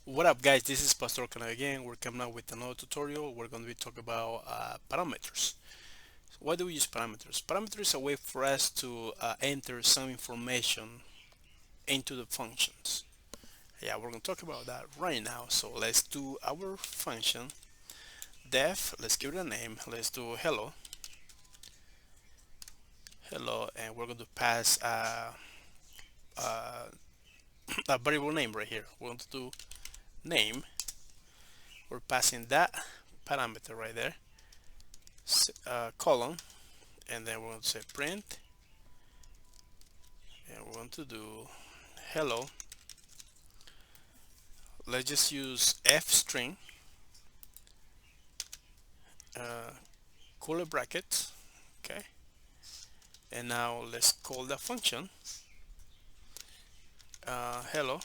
What up, guys? This is Pastor Kana again. We're coming out with another tutorial. We're going to be talking about parameters. Why do we use parameters? Parameters is a way for us to enter some information into the functions. Yeah, we're going to talk about that right now. So let's do our function def. Let's give it a name. Let's do hello, and we're going to pass uh, a variable name right here. We're going to do name. We're passing that parameter right there, colon, and then we're going to say print, and we're going to do hello. Let's just use f string, uh, curly brackets. Okay, and now let's call the function hello,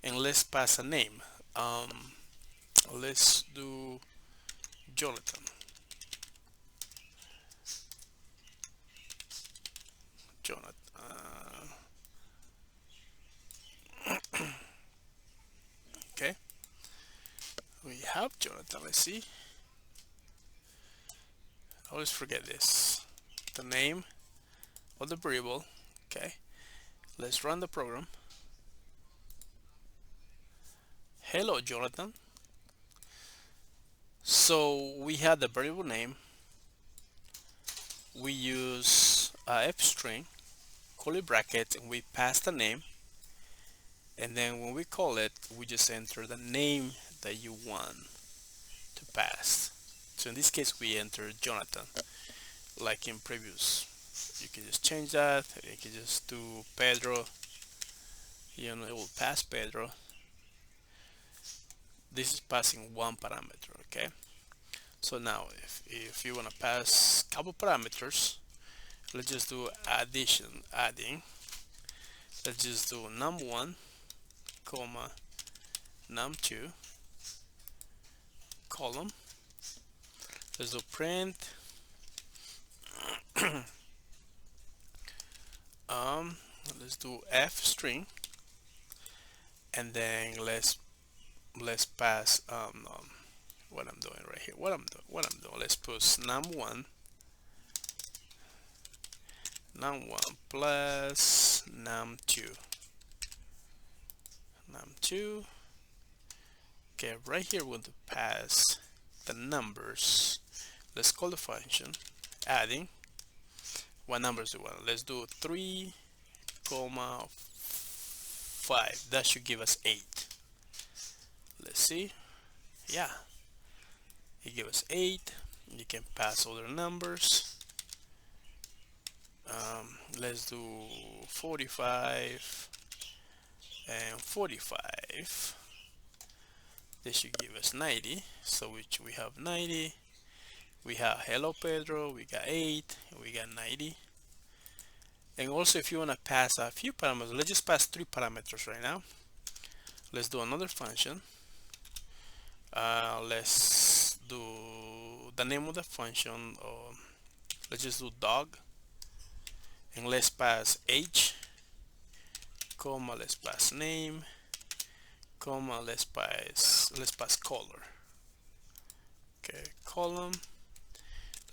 and let's pass a name. Let's do Jonathan. Jonathan. Okay, we have Jonathan. Let's see. I always forget this. The name of the variable. Okay, let's run the program. Hello, Jonathan. So we had the variable name. We use f string, curly bracket, and we pass the name. And then when we call it, we just enter the name that you want to pass. So in this case, we enter Jonathan, like in previous. You can just change that. You can just do Pedro. You know, it will pass Pedro. This is passing one parameter. Okay. So now, if you want to pass a couple parameters, let's just do adding. Let's just do num1, comma num2, column. Let's do print um let's do f string, and then let's pass what I'm doing right here. What I'm doing. Let's put num1 plus num2. Okay, right here we're going to pass the numbers. Let's call the function adding. What numbers do we want? Let's do 3 comma 5. That should give us 8. Let's see. Yeah, it gives us 8. You can pass other numbers. Let's do 45 and 45. This should give us 90. So which we have 90. We have hello Pedro. We got 8. We got 90. And also, if you want to pass a few parameters, let's just pass 3 parameters right now. Let's do another function. Let's do the name of the function. Let's just do dog, and let's pass age, comma, let's pass name, comma, let's pass color. Okay, column.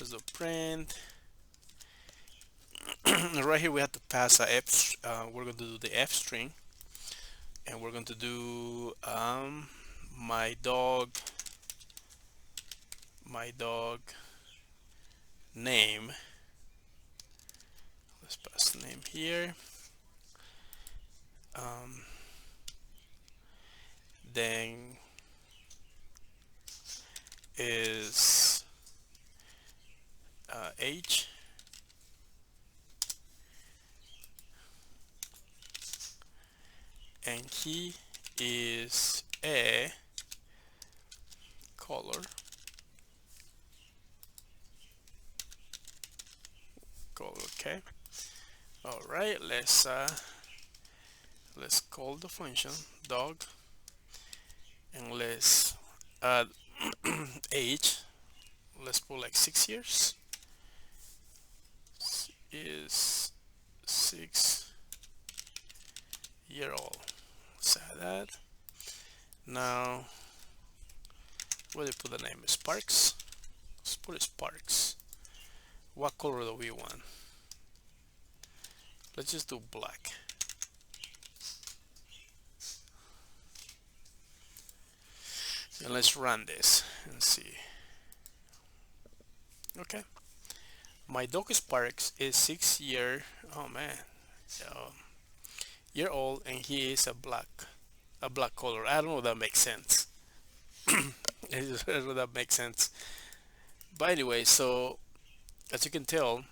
Let's do print. Right here we have to pass a f. We're going to do the f string, and we're going to do my dog name. Let's pass the name here. Then is age, and he is a color. Okay. All right. Let's call the function dog, and let's add age. Let's put like 6 years. Is 6-year-old. Let's add that. Now where do you put the name? Sparks. Let's put it Sparks. What color do we want? Let's just do black. And let's run this and see. Okay, my dog Sparks is 6 year. Oh man, year old, and he is a black color. I don't know if that makes sense. I don't know if that makes sense. But anyway, so as you can tell,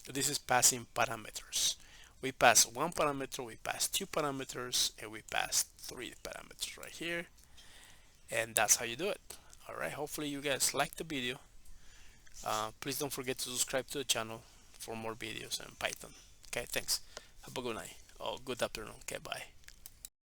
this is passing parameters. We pass one parameter, we pass two parameters, and we pass three parameters right here. And that's how you do it. Alright, hopefully you guys like the video. Please don't forget to subscribe to the channel for more videos on Python. Okay, thanks. Have a good night. Oh, good afternoon. Okay, bye.